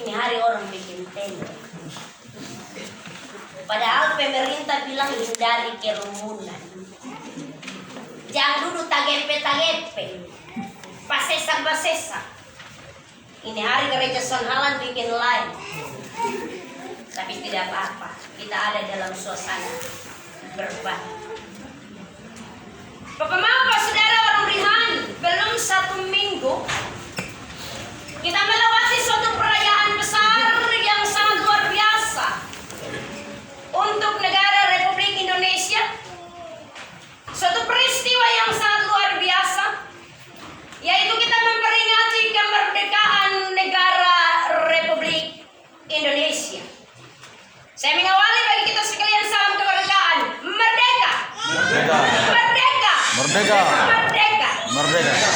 Ini hari orang bikin tenda. Padahal pemerintah bilang hindari kerumunan. Jangan duduk tagepe-tagepe, pasesak-pasesak. Ini hari gereja Sonhalan bikin live. Tapi tidak apa-apa, kita ada dalam suasana berbagi. Bapak Mama, Saudara orang Rihan, belum 1 minggu kita melewati suatu perayaan besar yang sangat luar biasa untuk negara Republik Indonesia. Suatu peristiwa yang sangat luar biasa, yaitu kita memperingati kemerdekaan negara Republik Indonesia. Saya mengawali bagi kita sekalian salam kemerdekaan. Merdeka! Merdeka! Merdeka! Merdeka! Merdeka! Merdeka!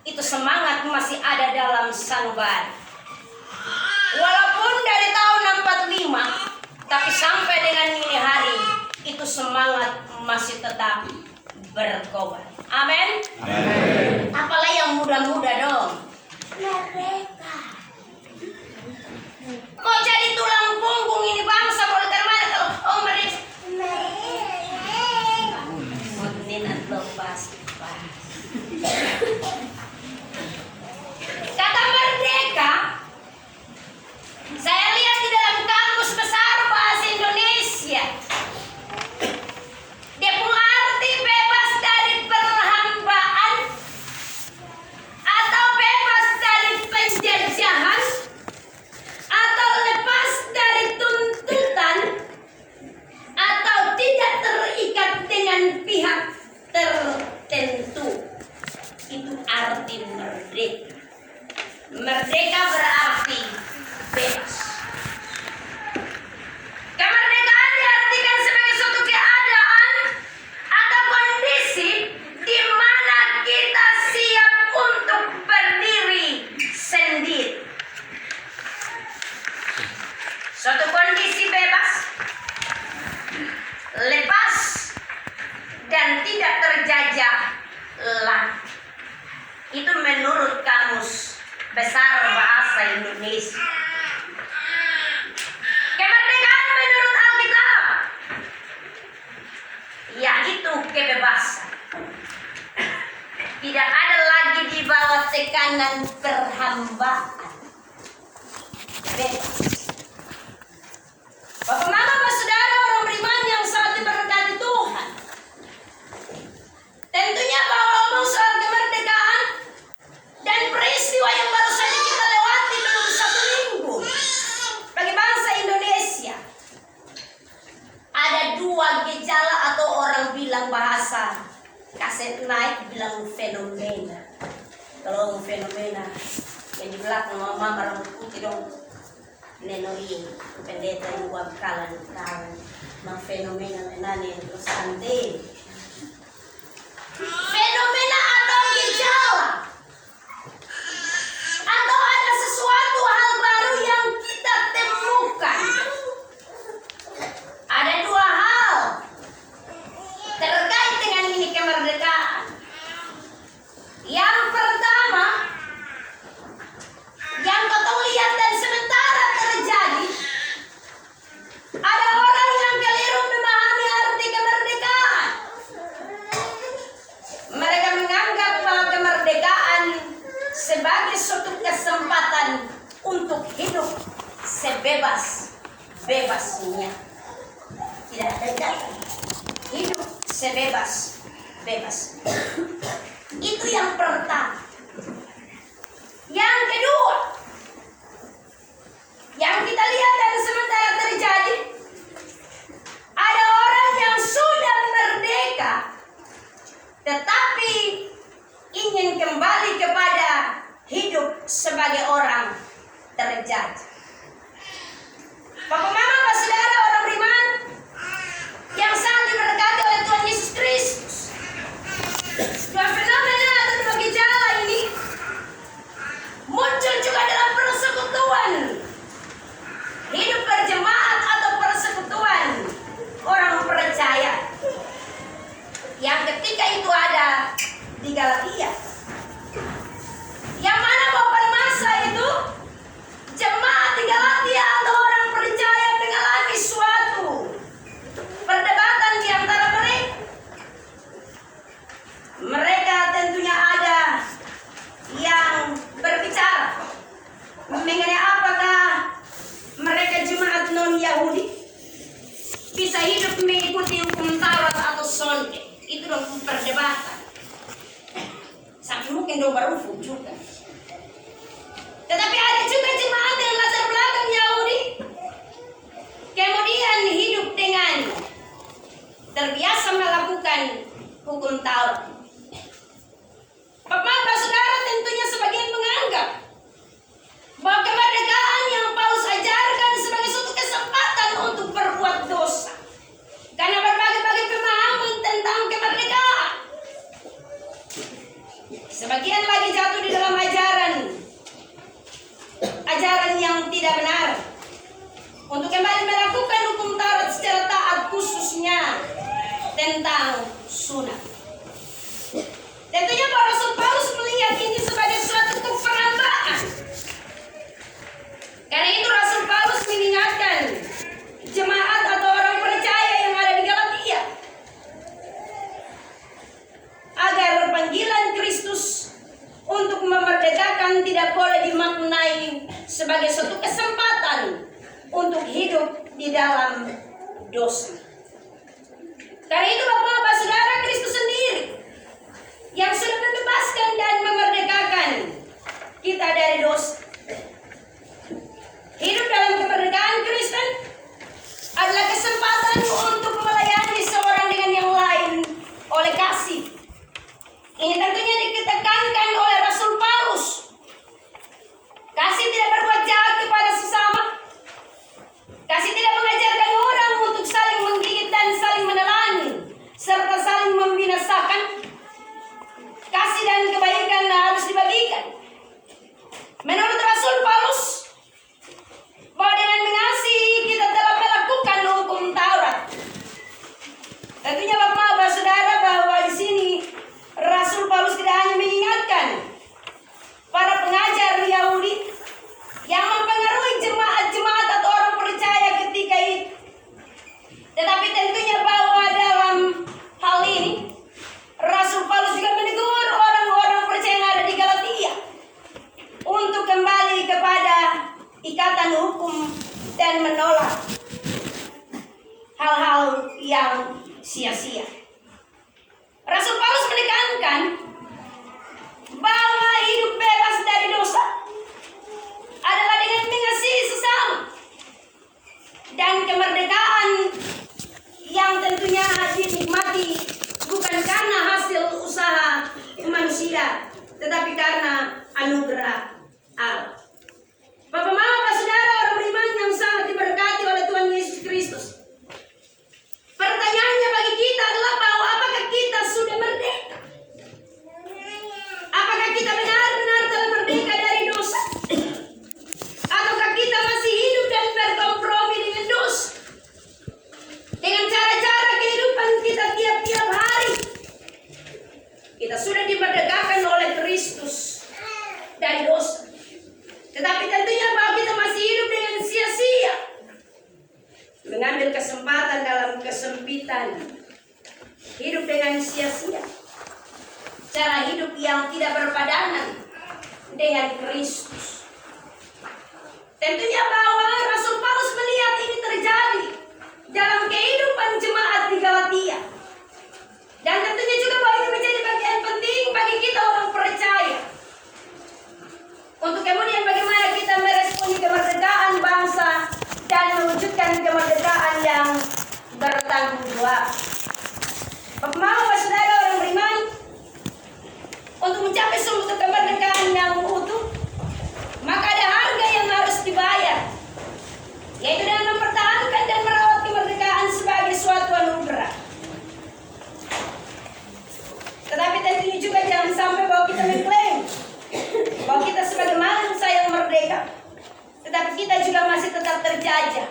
Itu semangat masih ada dalam sanubari. Walaupun dari tahun 45, tapi sampai dengan ini hari, itu semangat masih tetap berkobar. Amin. Amin. Apalagi yang muda-muda dong. Merdeka. Kok jadi tulang punggung ini bangsa boleh mana kalau merdeka? Merdeka lepas. Kata merdeka, saya lihat di dalam kamus besar bahasa Indonesia. Dia punya arti bebas dari perhambaan atau bebas dari penjajahan atau lepas dari tuntutan atau tidak terikat dengan pihak tertentu. Itu arti merdeka. Merdeka berarti bebas. Kemerdekaan diartikan sebagai suatu keadaan atau kondisi di mana kita siap untuk berdiri sendiri. Suatu kondisi bebas, lepas, dan tidak terjajah lagi. Itu menurut Kamus Besar Bahasa Indonesia. Kemerdekaan menurut Alkitab, yaitu kebebasan. Tidak ada lagi di bawah tekanan perhambaan. Bebas. Bapak Mama, Saudara orang beriman yang sangat diberkati Tuhan. Tentunya bahwa ngomong soal kemerdekaan dan peristiwa yang baru saja kita lewati belum 1 minggu bagi bangsa Indonesia, ada 2 gejala atau orang bilang bahasa kaset naik bilang fenomena. Kalau fenomena yang di belakang mama rambut putih dong, nenoi pendeta yang buat kalan fenomena menani terus ante. Fenomena atau gejala atau ada sesuatu hal baru yang kita temukan. Ada 2 hal terkait dengan ini kemerdekaan. Yang pertama, yang kau lihat dan sementara terjadi, ada orang yang keliru memahami arti kemerdekaan. Mereka menganggap bahwa kemerdekaan sebagai suatu kesempatan untuk hidup sebebas-bebasnya. Tidak ada kata hidup sebebas-bebas. Itu yang pertama. Yang kedua, yang kita lihat dan sementara terjadi, ada orang yang sudah merdeka tetapi ingin kembali kepada hidup sebagai orang terjajah. Bapak Mama, Pak Saudara orang beriman yang sangat diberkati oleh Tuhan Yesus Kristus, 2 fenomena atau 2 gejala ini muncul juga dalam persekutuan hidup berjemaat atau persekutuan orang percaya yang ketika itu ada di Galatia, yang mana bahwa pada masa itu jemaat tidak benar untuk kembali melakukan hukum Taurat secara taat, khususnya tentang sunat. Tentunya Pak Rasul Paulus melihat ini sebagai suatu keperambaan. Karena itu Rasul Paulus mengingatkan jemaat atau orang percaya yang ada di Galatia agar panggilan Kristus untuk memerdekakan tidak boleh dimaknai sebagai suatu kesempatan untuk hidup di dalam dosa. Karena itu Bapak-Bapak Saudara, Kristus sendiri yang sudah membebaskan dan memerdekakan kita dari dosa. Hidup dalam kemerdekaan Kristen adalah kesempatan untuk melayani seorang dengan yang lain oleh kasih. Ini tentunya ditekankan oleh Rasul Paulus. Kasih tidak berbuat jahat kepada sesama. Kasih tidak mengajarkan orang untuk saling menggigit dan saling menelan, serta saling membinasakan. Kasih dan kebaikan harus dibagikan. Menurut Rasul Paulus, bahwa dengan mengasihi kita telah melakukan hukum Taurat. Tentunya Bapak-Bapak Saudara, bahwa di sini Rasul Paulus tidak hanya mengingatkan para pengajar Yahudi yang mempengaruhi jemaat-jemaat atau orang percaya ketika itu, tetapi tentunya bahwa dalam hal ini Rasul Paulus juga menegur orang-orang percaya yang ada di Galatia untuk kembali kepada ikatan hukum dan menolak hal-hal yang sia-sia. Rasul Paulus menekankan bahwa hidup bebas dari dosa adalah dengan mengasihi sesama, dan kemerdekaan yang tentunya dinikmati bukan karena hasil usaha manusia, tetapi karena anugerah Allah. Bapak, Mama, Bapak, Saudara, orang beriman yang sangat diberkati oleh Tuhan Yesus Kristus. Pertanyaannya bagi kita adalah bahwa apakah kita sudah merdeka? Apakah kita benar-benar telah merdeka dari dosa? Ataukah kita masih hidup dan berkompromi dengan dosa? Dengan cara-cara kehidupan kita tiap-tiap hari. Kita sudah dimerdekakan oleh Kristus dari dosa. Tetapi tentunya bahwa kita masih hidup dengan sia-sia, mengambil kesempatan dalam kesempitan, hidup dengan sia-sia, cara hidup yang tidak berpadanan dengan Kristus. Tentunya bahwa Rasul Paulus melihat ini terjadi dalam kehidupan jemaat di Galatia, dan tentunya juga bahwa ini menjadi bagian penting bagi kita orang percaya untuk kemudian bagaimana kita meresponi kemerdekaan bangsa dan mewujudkan kemerdekaan yang bertanggung jawab. Bapak, Saudara, orang beriman, untuk mencapai suatu kemerdekaan yang utuh, maka ada harga yang harus dibayar, yaitu dengan mempertahankan dan merawat kemerdekaan sebagai suatu anugerah. Tetapi tentunya juga jangan sampai bahwa kita mengklaim bahwa kita sebagai bangsa yang merdeka, tetapi kita juga masih tetap terjajah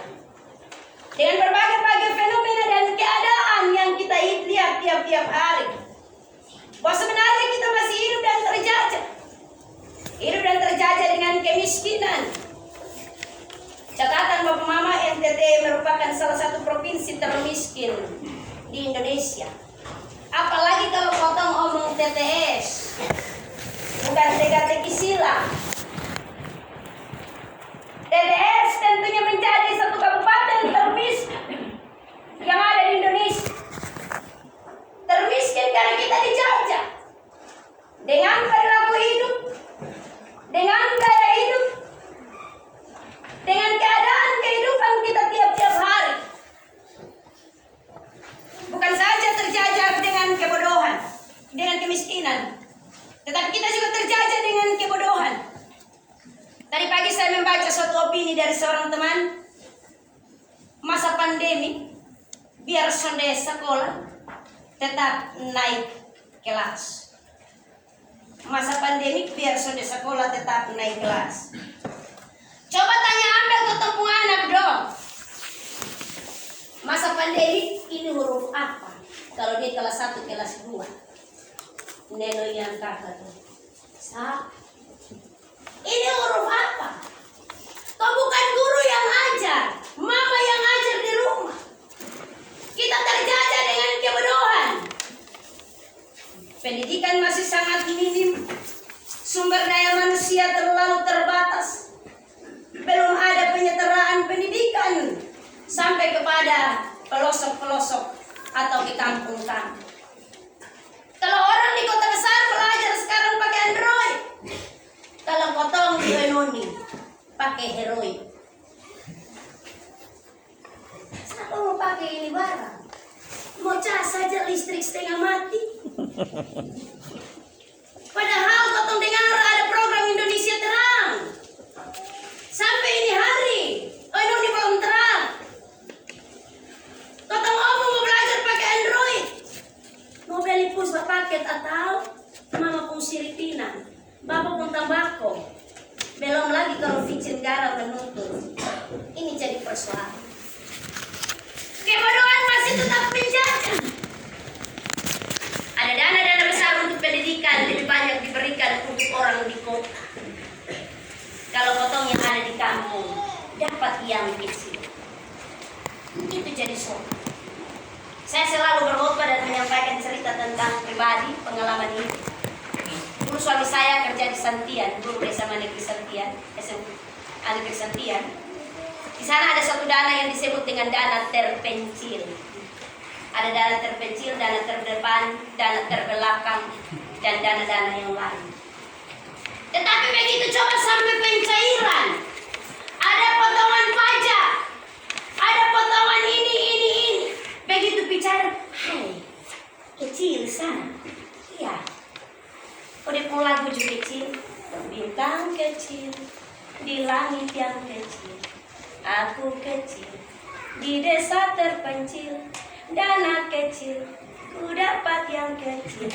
dengan berbagai-bagai fenomena dan keadaan yang kita lihat tiap-tiap hari. Bahwa sebenarnya kita masih hidup dan terjajah. Hidup dan terjajah dengan kemiskinan. Catatan Bapak Mama, NTT merupakan salah satu provinsi termiskin di Indonesia. Apalagi kalau potong omong TTS, bukan teka-teki silang. TTS tentunya menjadi satu kabupaten termiskin yang ada di Indonesia. Termiskin karena kita dijajah dengan perilaku hidup, dengan gaya hidup, dengan keadaan kehidupan kita tiap-tiap hari. Bukan saja terjajah dengan kebodohan, dengan kemiskinan, tetapi kita juga terjajah dengan kebodohan. Tadi pagi saya membaca suatu opini dari seorang teman. Masa pandemi, biar sonde sekolah tetap naik kelas. Masa pandemi, biar sonde sekolah tetap naik kelas. Coba tanya Neno yang kakak tuh. Sa, ini huruf apa? Kau bukan guru yang ajar, mama yang ajar di rumah. Kita terjajah dengan kebodohan. Pendidikan masih sangat minim. Sumber daya manusia terlalu terbatas. Belum ada penyetaraan pendidikan sampai kepada pelosok-pelosok atau di kampung-kampung. Kalau orang di kota besar belajar sekarang pakai Android. Kalau potong di Enoni pakai Heroin. Siapa mau pakai ini barang? Mau cas saja listrik setengah mati. Padahal kotong dengar ada program Indonesia Terang. Sampai ini hari, Enoni belum terang. Kotong ngomong mau belajar pakai Android. Mau beli pulsa paket atau mama pun siripinan, bapak pun tambako. Belum lagi kalau vicin garam menuntut. Ini jadi persoalan. Kebodohan masih tetap menjaga. Ada dana-dana besar untuk pendidikan, lebih banyak diberikan untuk orang di kota. Kalau potong yang ada di kampung dapat yang kecil. Itu jadi soal. Saya selalu berkhotbah dan menyampaikan cerita tentang pribadi pengalaman ini. Dulu suami saya kerja di Santian, guru SMA Negeri Santian, Negeri Santian. Di sana ada satu dana yang disebut dengan dana terpencil. Ada dana terpencil, dana terdepan, dana terbelakang, dan dana-dana yang lain. Tetapi begitu coba sampai pencairan, ada potongan pajak, ada potongan ini. Begitu bicara, hai, kecil sana. Iya. Udah pun lagu juga kecil, bintang kecil, di langit yang kecil, aku kecil, di desa terpencil, dana kecil, ku dapat yang kecil,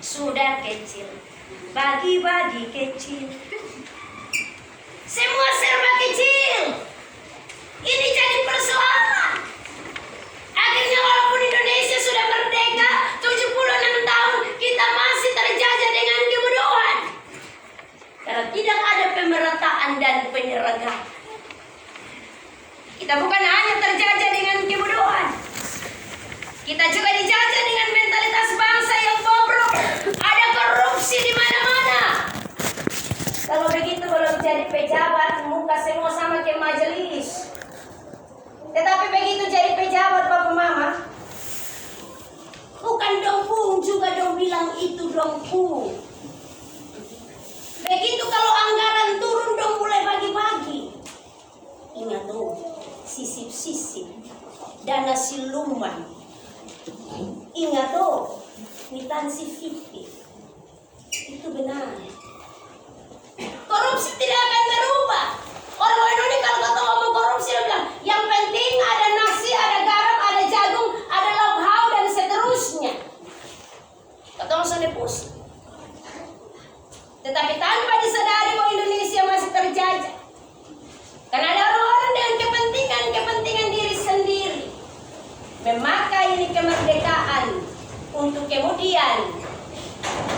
sudah kecil, bagi-bagi kecil, semua serba kecil. Ini jadi persoalan. Akhirnya walaupun Indonesia sudah merdeka 76 tahun, kita masih terjajah dengan kebodohan. Karena tidak ada pemerataan dan penyeragaman. Kita bukan hanya terjajah dengan kebodohan, kita juga dijajah dengan mentalitas bangsa yang bobrok. Ada korupsi di mana-mana. Kalau begitu belum jadi pejabat, muka semua sama kayak majelis. Tetapi begitu jadi pejabat bapak mama, bukan dongpung juga dong bilang itu dongpung. Begitu kalau anggaran turun dong mulai bagi-bagi. Ingat tuh, sisip-sisip, dana siluman. Ingat tuh, kwitansi fiktif. Itu benar. Korupsi tidak akan berubah. Orang Indonesia kalau kata ngomong korupsi dia bilang, yang penting ada nasi, ada garam, ada jagung, ada lauk pauk dan seterusnya. Kata langsung pusing. Tetapi tanpa disadari bahwa Indonesia masih terjajah. Karena ada orang-orang dengan kepentingan diri sendiri. Memakai ini kemerdekaan untuk kemudian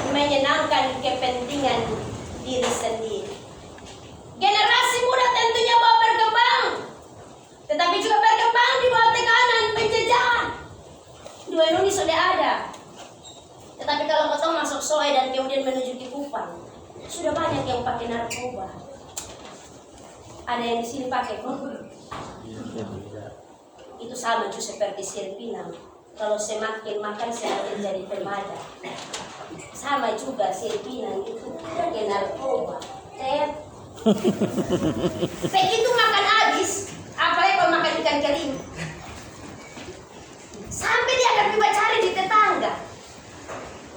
menyenangkan kepentingan diri sendiri. Generasi muda tentunya mau berkembang, tetapi juga berkembang di bawah tekanan penjajahan. Dua Indonesia sudah ada, tetapi kalau potong masuk soe dan kemudian menuju ke Kupang, sudah banyak yang pakai narkoba. Ada yang di sini pakai kok. Itu sama juga seperti siripinang. Kalau semakin makan semakin jadi pemada. Sama juga siripinang itu pakai narkoba. Begitu makan habis, apalagi kalau makan ikan kering, sampai dia akan coba cari di tetangga.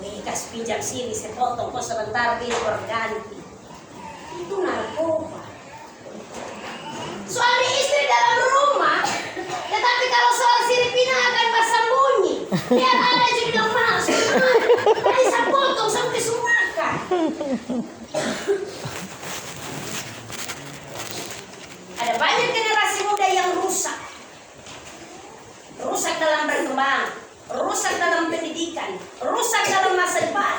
Wih, kasih pinjam sini, sepotong, kok sebentar dia berganti. Itu narkoba. Suami istri dalam rumah, tetapi kalau soal siripina akan bersembunyi. Biar ada juga bilang mahal, tadi saya potong sampai sumakan. Ada banyak generasi muda yang rusak. Rusak dalam berkembang, rusak dalam pendidikan, rusak dalam masa depan.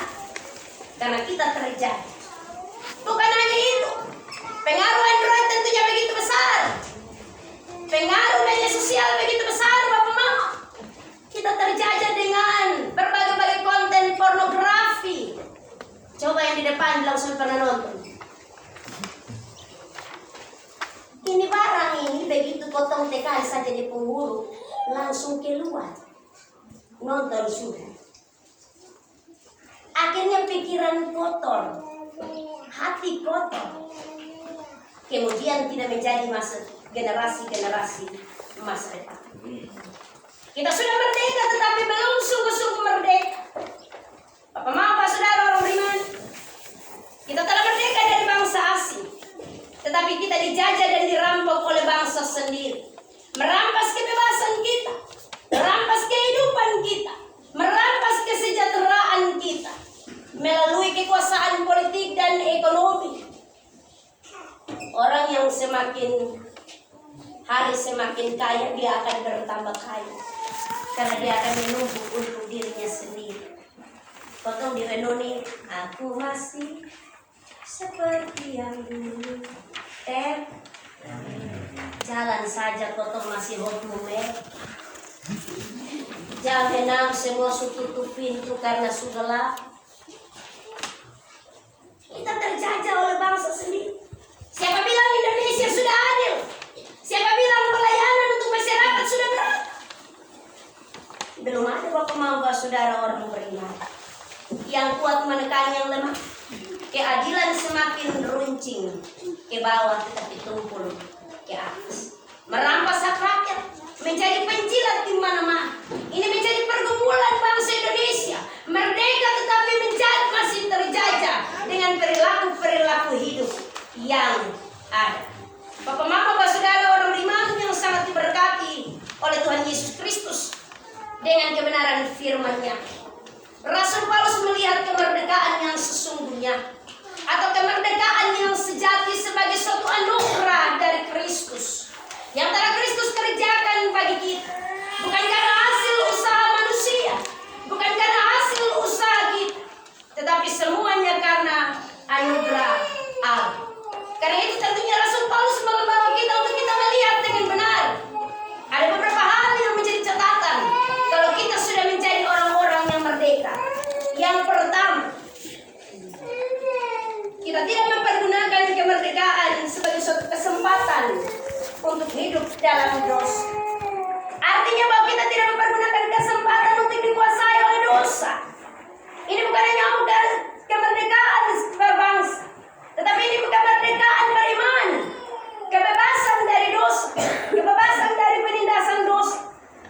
potong TKI saja di penghulu, langsung keluar. Nonton sudah. Akhirnya pikiran kotor, hati kotor. Kemudian tidak menjadi generasi masa depan. Kita sudah merdeka tetapi belum sungguh-sungguh merdeka. Bapak Mama, saudara orang beriman, kita telah merdeka dari bangsa asing, tetapi kita dijajah dan dirampok oleh bangsa sendiri. Merampas kebebasan kita, merampas kehidupan kita, merampas kesejahteraan kita melalui kekuasaan politik dan ekonomi. Orang yang semakin hari semakin kaya, dia akan bertambah kaya karena dia akan menumpuk untuk dirinya sendiri. Potong direnuni, aku masih seperti yang dulu. Jalan saja potong masih hot mumer. Jam 6 semua tutup pintu karena sudah gelap. Kita terjajah oleh bangsa sendiri. Siapa bilang Indonesia sudah adil? Siapa bilang pelayanan untuk masyarakat sudah berat? Belum ada Bapak Mama, saudara orang beriman. Yang kuat menekan yang lemah. Keadilan semakin runcing ke bawah tetapi tumpul ke atas. Merampas hak rakyat, menjadi penjilat di mana-mana. Ini menjadi pergumulan bangsa Indonesia. Merdeka tetapi masih terjajah dengan perilaku hidup yang ada. Bapak Mama, Bapak Saudara orang beriman yang sangat diberkati oleh Tuhan Yesus Kristus dengan kebenaran firman-Nya. Rasul Paulus melihat kemerdekaan yang sesungguhnya atau kemerdekaan yang sejati sebagai suatu anugerah dari Kristus yang telah Kristus kerjakan bagi kita, bukan karena hasil usaha manusia, bukan karena hasil usaha kita, tetapi semuanya karena anugerah Allah. Karena itu tentunya Rasul Paulus membawa kita untuk kita melihat dengan benar. Ada beberapa hal yang menjadi catatan kalau kita sudah menjadi orang-orang yang merdeka. Yang pertama, kita tidak mempergunakan kemerdekaan sebagai suatu kesempatan untuk hidup dalam dosa. Artinya bahwa kita tidak mempergunakan kesempatan untuk dikuasai oleh dosa. Ini bukan hanya kemerdekaan berbangsa, tetapi ini bukan kemerdekaan beriman. Kebebasan dari dosa, kebebasan dari penindasan dosa.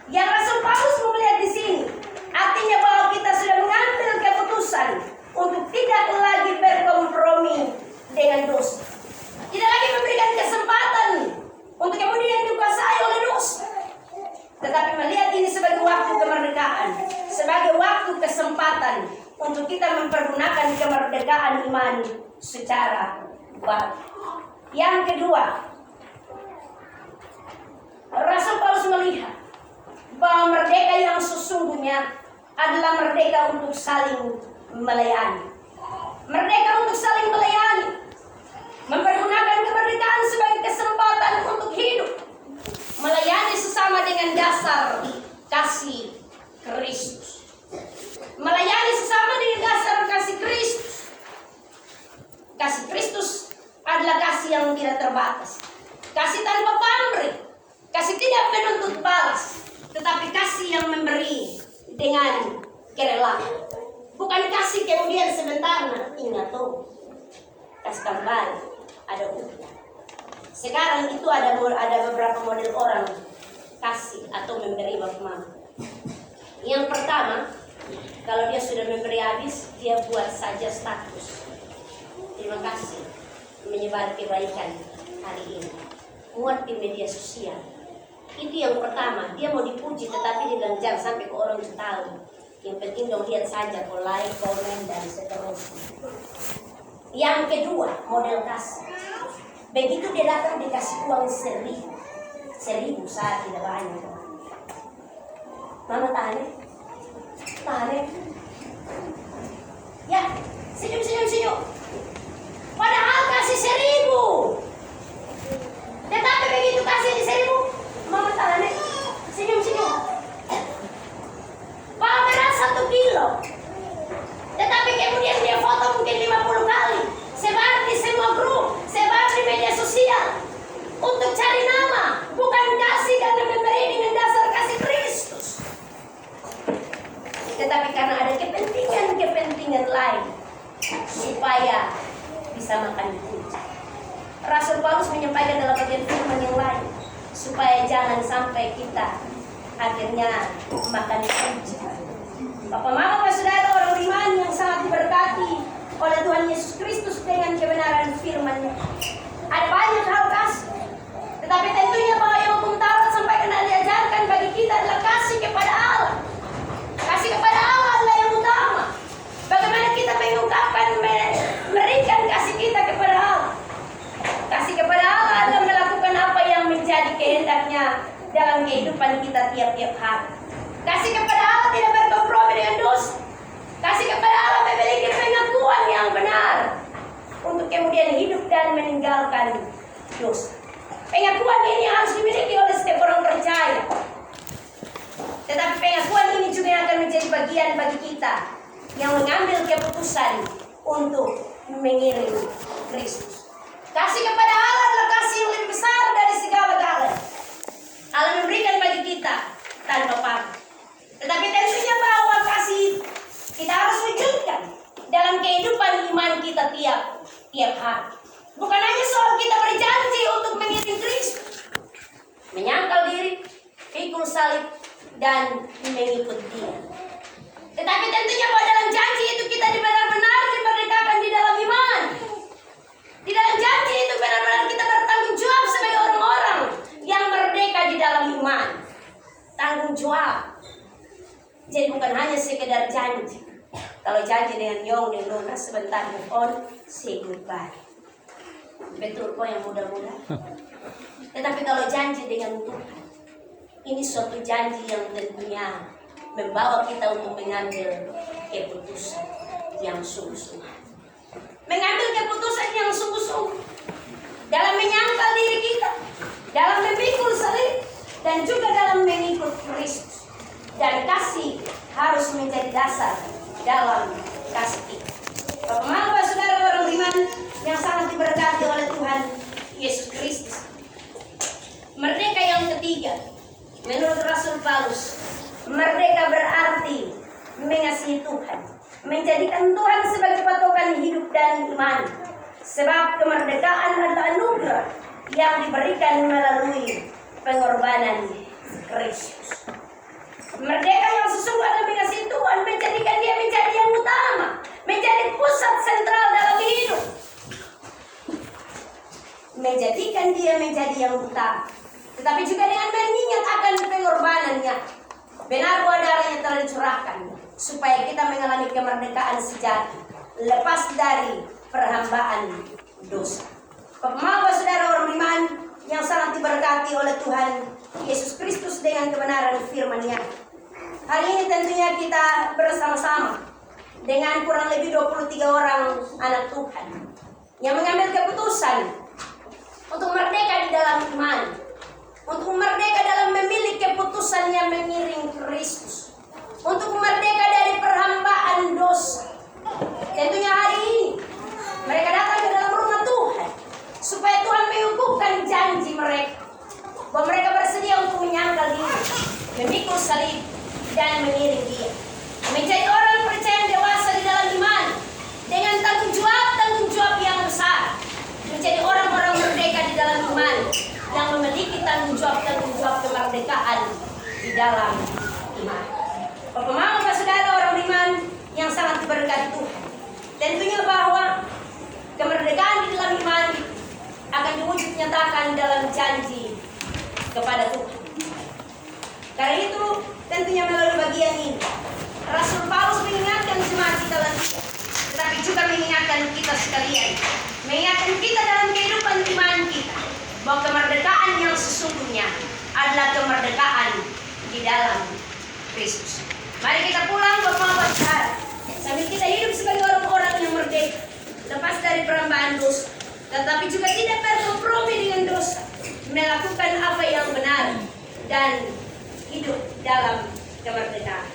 Yang Rasul Paulus melihat di sini, artinya bahwa kita sudah mengambil keputusan untuk tidak lagi berkompromi dengan dosa. Tidak lagi memberikan kesempatan untuk kemudian dikuasai oleh dosa. Tetapi melihat ini sebagai waktu kemerdekaan, sebagai waktu kesempatan untuk kita mempergunakan kemerdekaan iman secara baik. Yang kedua, Rasul Paulus melihat bahwa merdeka yang sesungguhnya adalah merdeka untuk saling melayani. Merdeka untuk saling melayani, mempergunakan kemerdekaan sebagai kesempatan untuk hidup, melayani sesama dengan dasar kasih Kristus. Melayani sesama dengan dasar kasih Kristus. Kasih Kristus adalah kasih yang tidak terbatas, kasih tanpa pamrih, kasih tidak menuntut balas, tetapi kasih yang memberi dengan kerelaan. Bukan kasih kemudian sebentar ingat tuh kasih kembali, ada upah. Sekarang itu ada beberapa model orang kasih atau memberi Bapak Mama. Yang pertama, kalau dia sudah memberi habis, dia buat saja status terima kasih menyebar kebaikan hari ini, muat di media sosial. Itu yang pertama, dia mau dipuji tetapi dia bilang jangan sampai ke orang itu tahu. Yang penting dong lihat saja, like, komen dan seterusnya. Yang kedua, model kasih. Begitu dia datang dikasih uang 1.000 saat tidak banyak. Mama tahan ya. Ya, senyum. Padahal kasih 1.000. Tetapi begitu kasih di 1.000, Mama tahan ya. Senyum. Bawa beras 1 kilo. Tetapi kemudian dia foto mungkin 50 kali. Sebar di semua grup, sebar di media sosial. Untuk cari nama, bukan jangan sampai kita akhirnya makan kunci. Bapak Mama, Bapak Saudara, orang beriman yang sangat diberkati oleh Tuhan Yesus Kristus dengan kebenaran firman-Nya. Ada banyak hal kasih, tetapi tentunya bahwa yang hukum Taurat sampai kena diajarkan bagi kita adalah kasih kepada Allah. Kasih kepada Allah adalah yang utama. Bagaimana kita mengungkapkan, memberikan kasih kita kepada Allah. Kasih kepada Allah adalah melakukan apa yang menjadi kehendaknya dalam kehidupan kita tiap-tiap hari. Kasih kepada Allah tidak berkompromi dengan dosa. Kasih kepada Allah memiliki pengakuan yang benar untuk kemudian hidup dan meninggalkan dosa. Pengakuan ini harus dimiliki oleh setiap orang percaya. Tetapi pengakuan ini juga akan menjadi bagian bagi kita yang mengambil keputusan untuk mengiring Kristus. Kasih kepada Allah adalah kasih yang lebih besar dari segala-galanya. Allah memberikan bagi kita tanpa pamrih. Tetapi tentunya bahwa kasih kita harus wujudkan dalam kehidupan iman kita tiap hari. Bukan hanya soal kita berjanji untuk mengiring Kristus, menyangkal diri, pikul salib, dan mengikut Dia. Tetapi tentunya bahwa dalam janji itu kita benar-benar dimerdekakan di dalam iman. Di dalam janji itu benar-benar kita bertanggung jawab sebagai orang-orang yang merdeka di dalam iman. Tanggung jawab. Jadi bukan hanya sekedar janji. Kalau janji dengan Yong dan Nona sebentar move on, say goodbye. Betul kok yang muda-muda. Tetapi kalau janji dengan Tuhan, ini suatu janji yang tentunya membawa kita untuk mengambil keputusan yang sungguh-sungguh. Mengambil keputusan yang sungguh-sungguh dalam menyangkal diri kita, dalam memikul salib, dan juga dalam mengikut Kristus. Dan kasih harus menjadi dasar dalam kasih kita. Bapak Mama, Saudara, orang beriman yang sangat diberkati oleh Tuhan Yesus Kristus. Merdeka yang ketiga, menurut Rasul Paulus, merdeka berarti mengasihi Tuhan, menjadikan Tuhan sebagai patokan hidup dan iman. Sebab kemerdekaan adalah anugerah yang diberikan melalui pengorbanan Kristus. Merdeka yang sesungguhnya adalah mengasihi Tuhan, menjadikan Dia menjadi yang utama, menjadi pusat sentral dalam hidup. Menjadikan Dia menjadi yang utama, tetapi juga dengan mengingat akan pengorbanannya. Benar bahwa darahnya telah dicurahkan supaya kita mengalami kemerdekaan sejati, lepas dari perhambaan dosa. Bapak, Saudara, orang beriman yang sangat diberkati oleh Tuhan Yesus Kristus dengan kebenaran firman-Nya. Hari ini tentunya kita bersama-sama dengan kurang lebih 23 orang anak Tuhan yang mengambil keputusan untuk merdeka di dalam iman, untuk merdeka dalam memilih keputusan yang mengiring Kristus, untuk merdeka dari perhambaan dosa. Tentunya hari ini mereka datang ke dalam rumah Tuhan supaya Tuhan mengukuhkan janji mereka, bahwa mereka bersedia untuk menyangkal diri, memikul salib, dan mengiring Dia, menjadi orang percaya dewasa di dalam iman dengan tanggung jawab yang besar, menjadi orang-orang merdeka di dalam iman yang memiliki tanggung jawab kemerdekaan di dalam iman. Bapak, Mama, Bapak, Saudara, orang beriman yang sangat diberkati Tuhan, tentunya bahwa kemerdekaan di dalam iman akan diwujud nyatakan dalam janji kepada Tuhan. Karena itu tentunya melalui bagian ini Rasul Paulus mengingatkan jemaat di Galatia, tetapi juga mengingatkan kita sekalian, mengingatkan kita dalam kehidupan iman kita, bahwa kemerdekaan yang sesungguhnya adalah kemerdekaan di dalam Kristus. Mari kita pulang Bapak-Bapak Saudara, sambil kita hidup sebagai orang-orang yang merdeka, lepas dari perhambaan dosa, tetapi juga tidak berkompromi dengan dosa, melakukan apa yang benar dan hidup dalam kemerdekaan.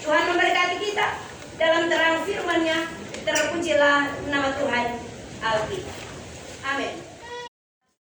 Tuhan memberkati kita dalam terang firman-Nya. Terpujilah nama Tuhan Alkitab. Amin.